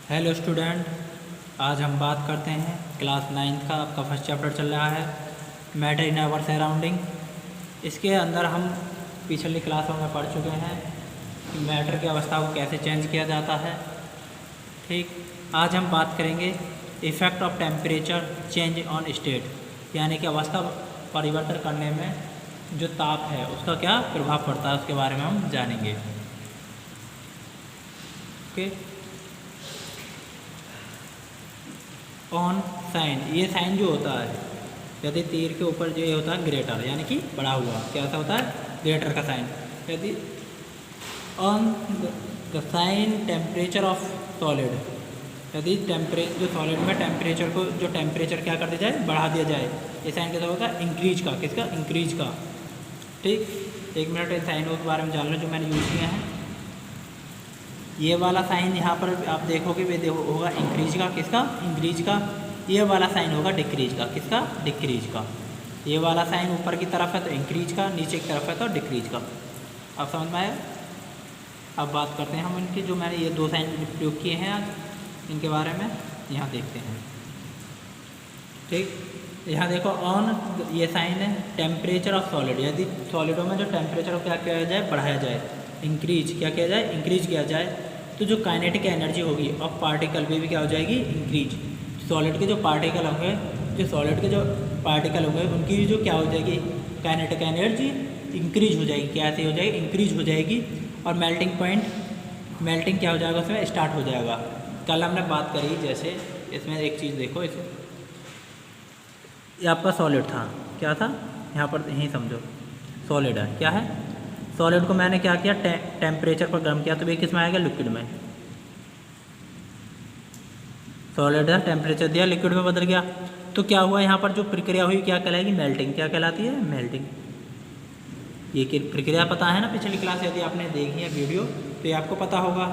Hello student, आज हम बात करते हैं क्लास 9 का आपका फर्स्ट चैप्टर चल रहा है मैटर इन आवर सराउंडिंग। इसके अंदर हम पिछली क्लासों में पढ़ चुके हैं कि मैटर की अवस्था को कैसे चेंज किया जाता है। ठीक, आज हम बात करेंगे effect of temperature change on state, यानी कि अवस्था परिवर्तन करने में जो ताप है उसका क्या प्रभाव पड़ता है उसके बारे में हम जानेंगे। ओके, ऑन साइन, ये साइन जो होता है यदि तीर के ऊपर जो ये होता है ग्रेटर, यानी कि बढ़ा हुआ कैसा होता है ग्रेटर का साइन। यदि on the sign temperature of solid, यदि जो सॉलिड में टेम्परेचर को जो टेम्परेचर क्या कर दिया जाए बढ़ा दिया जाए, ये साइन कैसा होगा इंक्रीज का, किसका इंक्रीज का। ठीक, एक मिनट इन साइनों के बारे में जान लो जो मैंने यूज़ किए हैं। ये वाला साइन यहाँ पर आप देखोगे वे होगा इंक्रीज का, किसका इंक्रीज का। ये वाला साइन होगा डिक्रीज का, किसका डिक्रीज का। ये वाला साइन ऊपर की तरफ है तो इंक्रीज का, नीचे की तरफ है तो डिक्रीज का। अब समझ में आया। अब बात करते हैं हम इनकी, जो मैंने ये दो साइन प्रयोग किए हैं आज इनके बारे में यहाँ देखते हैं। ठीक, यहाँ देखो ऑन, ये साइन है टेम्परेचर ऑफ सॉलिड, यदि सॉलिडों में जो टेम्परेचर को क्या किया जाए बढ़ाया जाए, इंक्रीज क्या किया जाए इंक्रीज किया जाए, तो जो काइनेटिक एनर्जी होगी ऑफ पार्टिकल भी क्या हो जाएगी इंक्रीज। सॉलिड के जो पार्टिकल होंगे, जो सॉलिड के जो पार्टिकल होंगे उनकी जो क्या हो जाएगी काइनेटिक एनर्जी इंक्रीज हो जाएगी। कैसे हो जाएगी इंक्रीज हो जाएगी। और मेल्टिंग पॉइंट, मेल्टिंग क्या हो जाएगा उसमें स्टार्ट हो जाएगा। कल हमने बात करी, जैसे इसमें एक चीज़ देखो, इसे ये आपका सॉलिड था, क्या था यहाँ पर यहीं समझो सॉलिड है, क्या है सॉलिड को मैंने क्या किया टेम्परेचर पर गर्म किया तो ये किस में आएगा लिक्विड में। सॉलिड है टेम्परेचर दिया लिक्विड में बदल गया, तो क्या हुआ यहाँ पर जो प्रक्रिया हुई क्या कहलाएगी मेल्टिंग। क्या कहलाती है मेल्टिंग। ये प्रक्रिया पता है ना, पिछली क्लास यदि आपने देखी है वीडियो तो ये आपको पता होगा।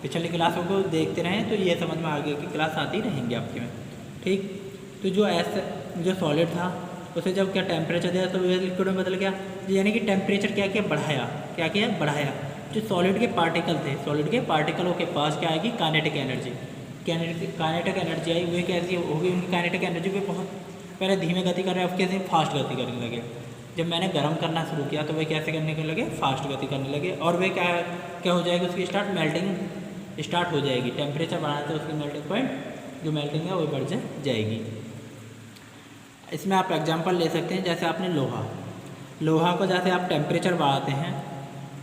पिछली क्लासों को देखते रहें तो ये समझ में आगे की क्लास आती रहेंगी आपके में। ठीक, तो जो सॉलिड था उसे जब क्या टेम्परेचर दिया तो ये लिक्विड में बदल गया, यानी कि टेम्परेचर क्या किया बढ़ाया, क्या किया बढ़ाया। जो सॉलिड के पार्टिकल थे, सॉलिड के पार्टिकलों के पास क्या आएगी काइनेटिक एनर्जी, काइनेटिक एनर्जी आई। वे कैसी होगी उनकी काइनेटिक एनर्जी पे बहुत पहले धीमे गति कर रहे हैं, अब कैसे फास्ट गति करने लगे। जब मैंने गर्म करना शुरू किया तो वे कैसे करने के लगे फास्ट गति करने लगे। और वे क्या हो जाएगी उसकी स्टार्ट मेल्टिंग स्टार्ट हो जाएगी। टेम्परेचर बढ़ाने से उसकी मेल्टिंग पॉइंट जो मेल्टिंग है वो बढ़ जाएगी। इसमें आप एग्जांपल ले सकते हैं, जैसे आपने लोहा को जैसे आप टेम्परेचर बढ़ाते हैं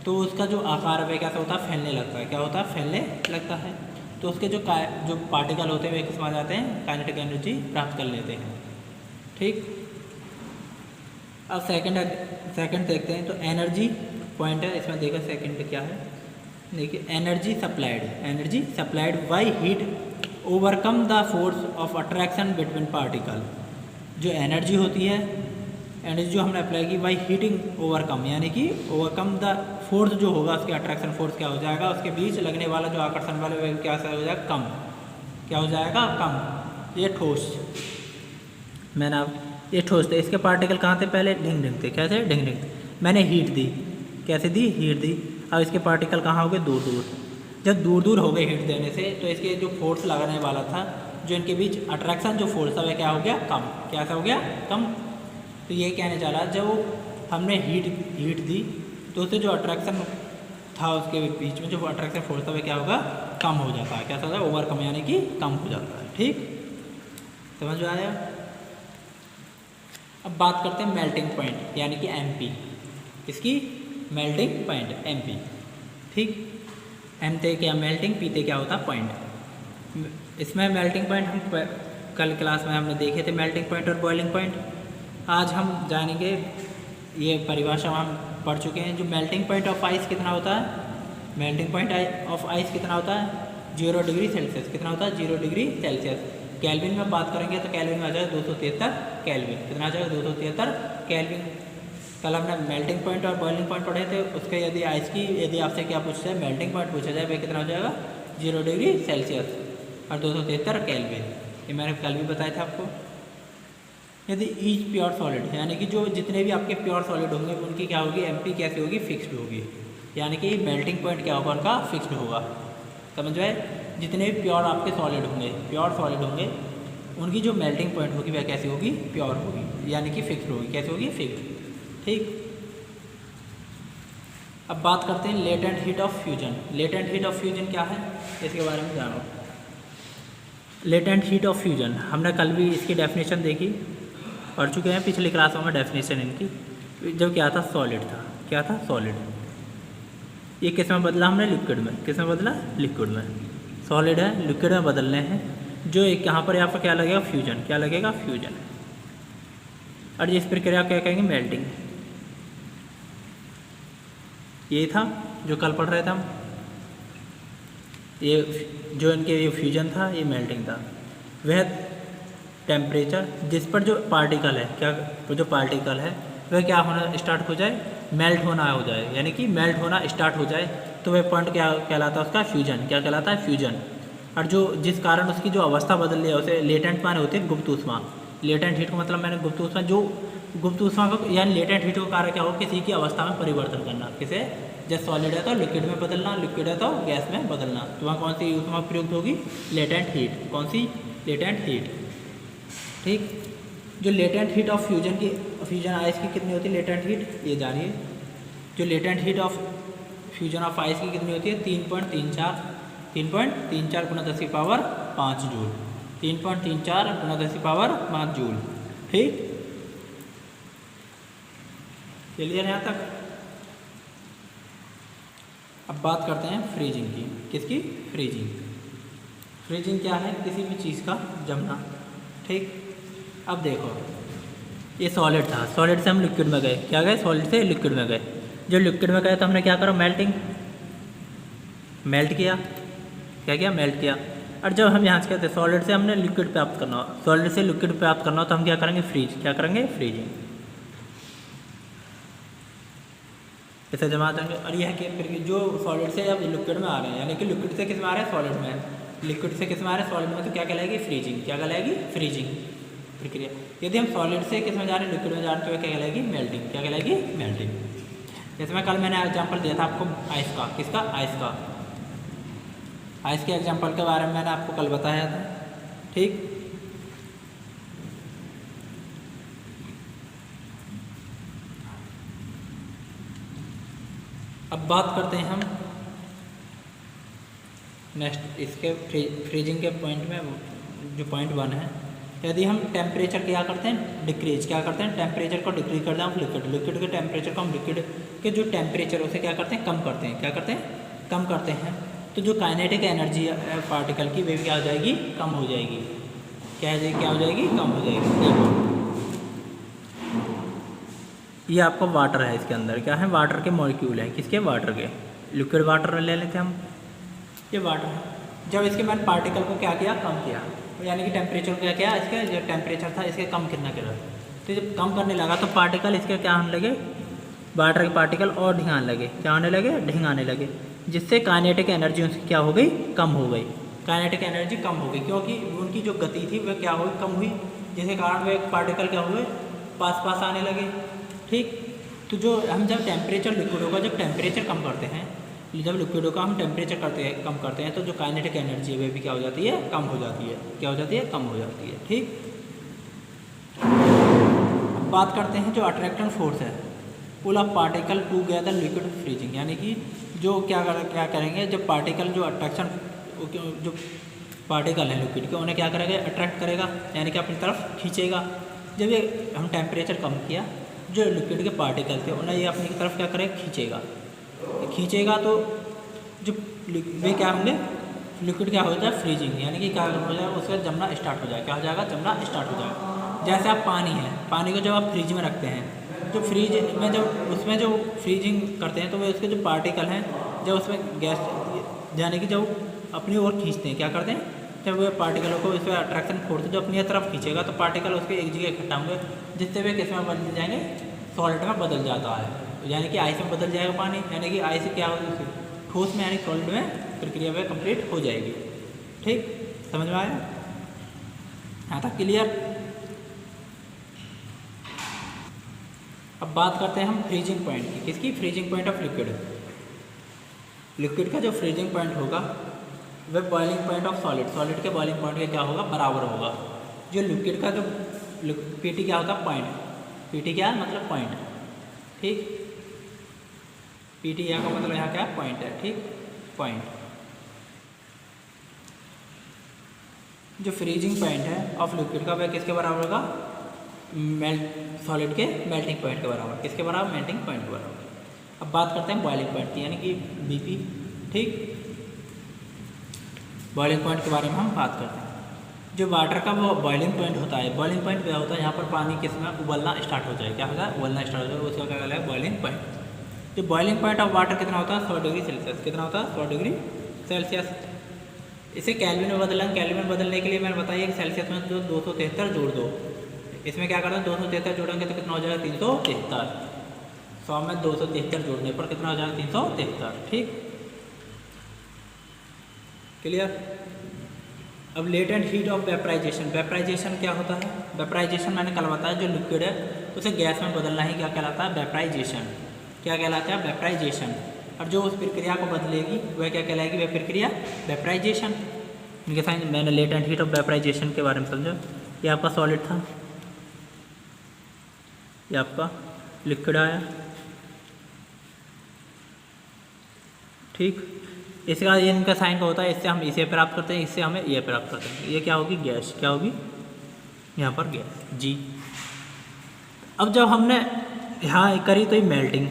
तो उसका जो आकार है कैसा होता है फैलने लगता है, क्या होता है फैलने लगता है। तो उसके जो पार्टिकल होते हैं वे किस में आ जाते हैं काइनेटिक एनर्जी प्राप्त कर लेते हैं। ठीक, अब सेकंड देखते हैं। तो एनर्जी पॉइंट है, इसमें देखो सेकंड क्या है, देखिए energy supplied by heat overcome the force of attraction between particle. जो एनर्जी होती है, एनर्जी जो हमने अप्लाई की बाई हीटिंग ओवरकम, यानी कि ओवरकम द फोर्स जो होगा उसके अट्रैक्शन फोर्स क्या हो जाएगा, उसके बीच लगने वाला जो आकर्षण वाला वे क्या हो जाएगा कम, क्या हो जाएगा कम। ये ठोस, मैंने अब ये ठोस थे, इसके पार्टिकल कहाँ थे पहले ढिंग ढिंग थे, कैसे ढिंग ढिंग थे। मैंने हीट दी, कैसे दी हीट दी। अब इसके पार्टिकल कहाँ हो गए दूर दूर। जब दूर दूर हो गए हीट देने से तो इसके जो फोर्स लगाने वाला था, जो इनके बीच अट्रैक्शन जो फोर्स था वह क्या हो गया कम, क्या हो गया कम। तो ये कहने जा रहा है जब हमने हीट दी तो उससे जो अट्रैक्शन था उसके बीच में जो अट्रैक्शन फोर्स था वह क्या होगा कम हो जाता है, क्या होता है ओवरकम, यानी कि कम हो जाता है। ठीक, समझ में आया। अब बात करते हैं मेल्टिंग पॉइंट यानी कि एमपी, इसकी मेल्टिंग पॉइंट एमपी। ठीक, एम थे क्या मेल्टिंग, पी थे क्या होता पॉइंट। इसमें मेल्टिंग पॉइंट हम कल क्लास में हमने देखे थे मेल्टिंग पॉइंट और बॉइलिंग पॉइंट। आज हम जानेंगे, ये परिभाषा हम पढ़ चुके हैं। जो मेल्टिंग पॉइंट ऑफ आइस कितना होता है, मेल्टिंग पॉइंट ऑफ आइस कितना होता है 0 डिग्री सेल्सियस, कितना होता है 0 डिग्री सेल्सियस। केल्विन में बात करेंगे तो केल्विन में आ जाएगा 273 केल्विन, कितना आ जाएगा 273 केल्विन। कल हमने मेल्टिंग पॉइंट और बॉइलिंग पॉइंट पढ़े थे, उसके यदि आइस की यदि आपसे क्या पूछा जाए मेल्टिंग पॉइंट पूछा जाए वह कितना हो जाएगा 0 डिग्री सेल्सियस और 273 केल्विन। ये मैंने कल भी बताया था आपको। यदि ईच प्योर सॉलिड, यानी कि जो जितने भी आपके प्योर सॉलिड होंगे उनकी क्या होगी एमपी कैसी होगी फिक्स्ड होगी, यानी कि मेल्टिंग पॉइंट क्या होगा उनका फिक्स्ड होगा। समझ आए। जितने भी प्योर आपके सॉलिड होंगे, प्योर सॉलिड होंगे, उनकी जो मेल्टिंग पॉइंट होगी वह कैसी होगी, प्योर होगी, यानी कि फिक्स होगी। कैसी होगी, फिक्स। ठीक, अब बात करते हैं latent heat of fusion. Latent heat of fusion क्या है, इसके बारे में जानो। लेटेंट हीट ऑफ फ्यूजन हमने कल भी इसकी डेफिनेशन देखी, पढ़ चुके हैं पिछली क्लासों में डेफिनेशन इनकी। जब क्या था, सॉलिड था, क्या था, सॉलिड। ये किस में बदला हमने, लिक्विड में। किस में बदला, लिक्विड में। सॉलिड है, लिक्विड में बदलने हैं। जो एक यहाँ पर क्या लगेगा, फ्यूजन। क्या लगेगा, फ्यूजन। और इस प्रक्रिया क्या कहेंगे, मेल्टिंग। ये था जो कल पढ़ रहे थे हम। ये जो इनके ये फ्यूजन था, ये मेल्टिंग था। वह टेम्परेचर जिस पर जो पार्टिकल है, क्या जो पार्टिकल है वह क्या होना स्टार्ट हो जाए, मेल्ट होना हो जाए, यानी कि मेल्ट होना स्टार्ट हो जाए, तो वह पॉइंट क्या कहलाता है, उसका फ्यूजन। क्या कहलाता है, फ्यूजन। और जो जिस कारण उसकी जो अवस्था बदल रही है उसे लेटेंट माने होते हैं गुप्त ऊष्मा। लेटेंट हीट का मतलब मैंने गुप्त ऊष्मा, जो गुप्त ऊष्मा को यानी लेटेंट हीट का कार्य क्या हो, किसी की अवस्था में परिवर्तन करना। किसे, जब सॉलिड है तो लिक्विड में बदलना, लिक्विड है तो गैस में बदलना। तो वहाँ कौन सी ऊष्मा प्रयुक्त होगी, लेटेंट हीट। कौन सी, लेटेंट हीट। ठीक, जो लेटेंट हीट ऑफ फ्यूजन की, फ्यूजन आइस की कितनी होती है, लेटेंट हीट, ये जानिए। जो latent heat of fusion of ice की कितनी होती है, 3.34 गुणा 10⁵ जूल। 3.34 गुणा 10⁵ जूल। ठीक, चलिए यहाँ तक। अब बात करते हैं फ्रीजिंग की। किसकी, फ्रीजिंग। फ्रीजिंग क्या है, किसी भी चीज़ का जमना। ठीक, अब देखो ये सॉलिड था, सॉलिड से हम लिक्विड में गए, क्या गए, सॉलिड से लिक्विड में गए। जो लिक्विड में गए तो हमने क्या करा, मेल्टिंग, मेल्ट किया। क्या किया, मेल्ट किया। और जब हम यहाँ से कहते हैं सॉलिड से हमने लिक्विड प्राप्त करना हो, सॉलिड से लिक्विड प्राप्त करना हो, तो हम क्या करेंगे, फ्रीज। क्या करेंगे, फ्रीजिंग। इसे जमा देंगे। और यह कि जो सॉलिड से अब लिक्विड में आ रहे हैं, यानी कि लिक्विड से किस में आ रहे हैं, सॉलिड में। लिक्विड से किस में आ रहे हैं, सॉलिड में, तो क्या कहलाएगी, फ्रीजिंग। क्या कहलाएगी, फ्रीजिंग प्रक्रिया। यदि हम सॉलिड से किस में जा रहे हैं, लिक्विड में जा रहे हैं, तो क्या कहलाएगी, मेल्टिंग। क्या कहलाएगी, मेल्टिंग। जैसे मैं कल मैंने एग्जाम्पल दिया था आपको आइस का। किसका, आइस का। आइस के एग्जाम्पल के बारे में मैंने आपको कल बताया था। ठीक, अब बात करते हैं हम नेक्स्ट इसके फ्रीजिंग के पॉइंट में। जो पॉइंट 1 है, यदि हम टेम्परेचर क्या करते हैं, डिक्रीज। क्या करते हैं, टेम्परेचर को डिक्रीज करते हैं हम लिक्विड। लिक्विड के टेम्परेचर को हम लिक्विड के जो टेम्परेचर उसे क्या करते हैं, कम करते हैं। क्या करते हैं, कम करते हैं। तो जो काइनेटिक एनर्जी है पार्टिकल की, वे क्या हो जाएगी, कम हो जाएगी। क्या हो जाएगी, क्या हो जाएगी, कम हो जाएगी। देखो ये आपका वाटर है, इसके अंदर क्या है, वाटर के मॉलिक्यूल हैं। किसके, वाटर के। लिक्विड वाटर ले लेते हैं हम, ये वाटर है। जब इसके मैंने पार्टिकल को क्या किया, कम किया, यानी कि टेम्परेचर को क्या किया, इसके जो टेम्परेचर था इसके कम करना गिरा। तो जब कम करने लगा तो पार्टिकल इसके क्या होने लगे, वाटर के पार्टिकल और ढिंगाने लगे। क्या होने लगे, ढिंगाने लगे, जिससे काइनेटिक एनर्जी उसकी क्या हो गई, कम हो गई। काइनेटिक एनर्जी कम हो गई क्योंकि उनकी जो गति थी वह क्या हुई, कम हुई, जिसके कारण वे पार्टिकल क्या हुए, पास पास आने लगे। ठीक, तो जो हम जब टेम्परेचर लिक्विडों का जब टेम्परेचर कम करते हैं, जब लिक्विडों का हम टेम्परेचर कम करते हैं, तो जो काइनेटिक एनर्जी है वे भी क्या हो जाती है, कम हो जाती है। क्या हो जाती है, कम हो जाती है। ठीक, अब बात करते हैं जो अट्रैक्शन फोर्स है, pull of particle together liquid freezing. यानी कि जो क्या करेंगे, जब पार्टिकल जो अट्रैक्शन, जो पार्टिकल है लिक्विड के, उन्हें क्या करेगा, अट्रैक्ट करेगा, यानी कि अपनी तरफ खींचेगा। जब ये हम टेम्परेचर कम किया, जो लिक्विड के पार्टिकल थे उन्हें ये अपनी तरफ क्या करेगा, खींचेगा। तो जो वे क्या होंगे, लिक्विड क्या हो जाए, फ्रीजिंग, यानी कि क्या हो जाएगा, उसका जमना स्टार्ट हो जाएगा। क्या हो जाएगा, जमना स्टार्ट हो जाएगा। जैसे आप पानी है, पानी को जब आप फ्रिज में रखते हैं, जो फ्रीज में जब उसमें जो फ्रीजिंग करते हैं, तो वे उसके जो पार्टिकल हैं, जब उसमें गैस यानी कि जब अपनी ओर खींचते हैं, क्या करते हैं, जब वे पार्टिकलों को इसमें अट्रैक्शन फोर्स जो अपनी तरफ खींचेगा, तो पार्टिकल उसके एक जगह इकट्ठा होंगे, जिससे वे किस में बदल जाएंगे, सॉलिड में बदल जाता है, यानी कि आइस में बदल जाएगा पानी, यानी कि आइस क्या होगी, ठोस में, यानी सॉलिड में प्रक्रिया में कंप्लीट हो जाएगी। ठीक, समझ में आया, यहाँ तक क्लियर। अब बात करते हैं हम फ्रीजिंग पॉइंट की। किसकी, freezing point of liquid. Liquid का जो फ्रीजिंग पॉइंट होगा वह boiling point of solid, solid के बॉइलिंग पॉइंट के क्या होगा, बराबर होगा। जो लिक्विड का जो पीटी क्या होता है, पॉइंट, पीटी क्या है मतलब पॉइंट, ठीक, पीटी यहाँ का मतलब यहाँ क्या है, पॉइंट है, ठीक, पॉइंट। जो फ्रीजिंग पॉइंट है ऑफ लिक्विड का वह किसके बराबर होगा, सॉलिड के मेल्टिंग पॉइंट के बराबर, किसके बराबर, मेल्टिंग पॉइंट के बराबर। अब बात करते हैं बॉइलिंग पॉइंट की, यानी कि बीपी, ठीक। बॉइलिंग पॉइंट के बारे में हम बात करते हैं। जो वाटर का वो बॉइलिंग पॉइंट होता है, बॉइलिंग पॉइंट क्या होता है, यहाँ पर पानी किसमें उबलना स्टार्ट हो जाए, क्या होगा, उबलना स्टार्ट हो जाए, उसका क्या कहलाएगा, बॉइलिंग पॉइंट। जो बॉइलिंग पॉइंट ऑफ वाटर कितना होता है, 100 डिग्री सेल्सियस, कितना होता है, 100 डिग्री सेल्सियस। इसे केल्विन में बदलें, केल्विन में बदलने के लिए मैंने बताया कि सेल्सियस में जो 273 जोड़ दो, इसमें क्या करते हैं, 273 जोड़ेंगे तो कितना हो जाएगा, 373, 100 में 273 जोड़ने पर कितना हो जाएगा, 373, ठीक, क्लियर। अब latent heat of vaporization, vaporization क्या होता है, वेपराइजेशन मैंने कल बताया, जो लिक्विड है उसे गैस में बदलना ही क्या कहलाता है, वेपराइजेशन, क्या कहलाता है, वेपराइजेशन। और जो उस प्रक्रिया को बदलेगी वह क्या कहलाएगी, वह प्रक्रिया वेपराइजेशन। इनके साथ मैंने लेटेंट हीट ऑफ वेपराइजेशन के बारे में समझा। ये आपका सॉलिड था, ये आपका लिक्विड आया, ठीक। इसका ये इनका साइन का होता है, इससे हम इसे प्राप्त करते हैं, इससे हमें ये प्राप्त करते हैं। ये क्या होगी, गैस, क्या होगी, यहाँ पर गैस, जी। अब जब हमने यहाँ करी तो ये मेल्टिंग,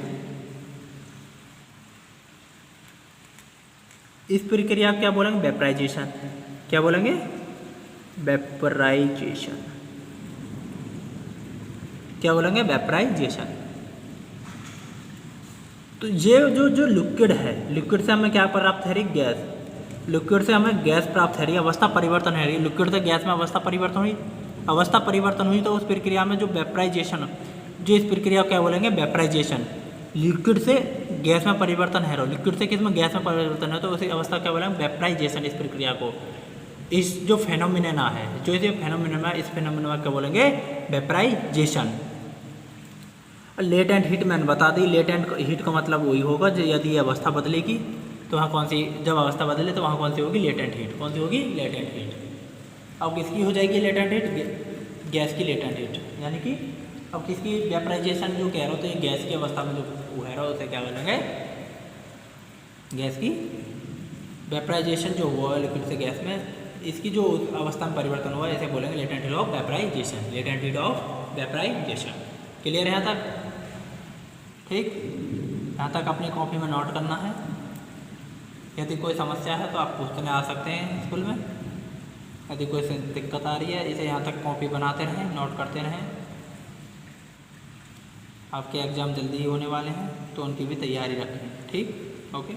इस प्रक्रिया क्या बोलेंगे, वेपराइजेशन, क्या बोलेंगे, वेपराइजेशन, क्या बोलेंगे, वेपराइजेशन। तो ये जो लिक्विड है, लिक्विड से हमें क्या प्राप्त है रही, गैस, लिक्विड से हमें गैस प्राप्त है रही, अवस्था परिवर्तन है रही, लिक्विड से गैस में अवस्था परिवर्तन हुई, अवस्था परिवर्तन हुई तो उस प्रक्रिया में जो वेपराइजेशन, जो इस प्रक्रिया क्या बोलेंगे, वेपराइजेशन, लिक्विड से गैस में परिवर्तन है, लिक्विड से किस में, गैस में परिवर्तन है, तो उसी अवस्था क्या बोलेंगे, वेपराइजेशन। इस प्रक्रिया को, इस जो फेनोमिना है, जो इसे फेनोमिना, इस फेनोमिना क्या बोलेंगे, वेपराइजेशन। लेटेंट हीट मैंने बता दी, लेटेंट हीट का मतलब वही होगा जो यदि ये अवस्था बदलेगी तो वहाँ कौन सी, जब अवस्था बदले तो वहाँ कौन सी होगी, लेटेंट हीट, कौन सी होगी, लेटेंट हीट। अब किसकी हो जाएगी लेटेंट हीट, गैस की लेटेंट हीट, यानी कि अब किसकी, वेपराइजेशन जो कह रहे हो तो ये गैस की अवस्था में जो वो है रहा उसे क्या बोलेंगे, गैस की वेपराइजेशन जो हुआ है लिक्विड से गैस में, इसकी जो अवस्था में परिवर्तन हुआ है इसे बोलेंगे latent heat of vaporization, latent heat of vaporization. Clear है यहाँ तक, ठीक। यहाँ तक अपनी कॉपी में नोट करना है। यदि कोई समस्या है तो आप पूछने आ सकते हैं स्कूल में। यदि कोई दिक्कत आ रही है इसे यहाँ तक कॉपी बनाते रहें, नोट करते रहें। आपके एग्ज़ाम जल्दी ही होने वाले हैं तो उनकी भी तैयारी रखें, ठीक, ओके।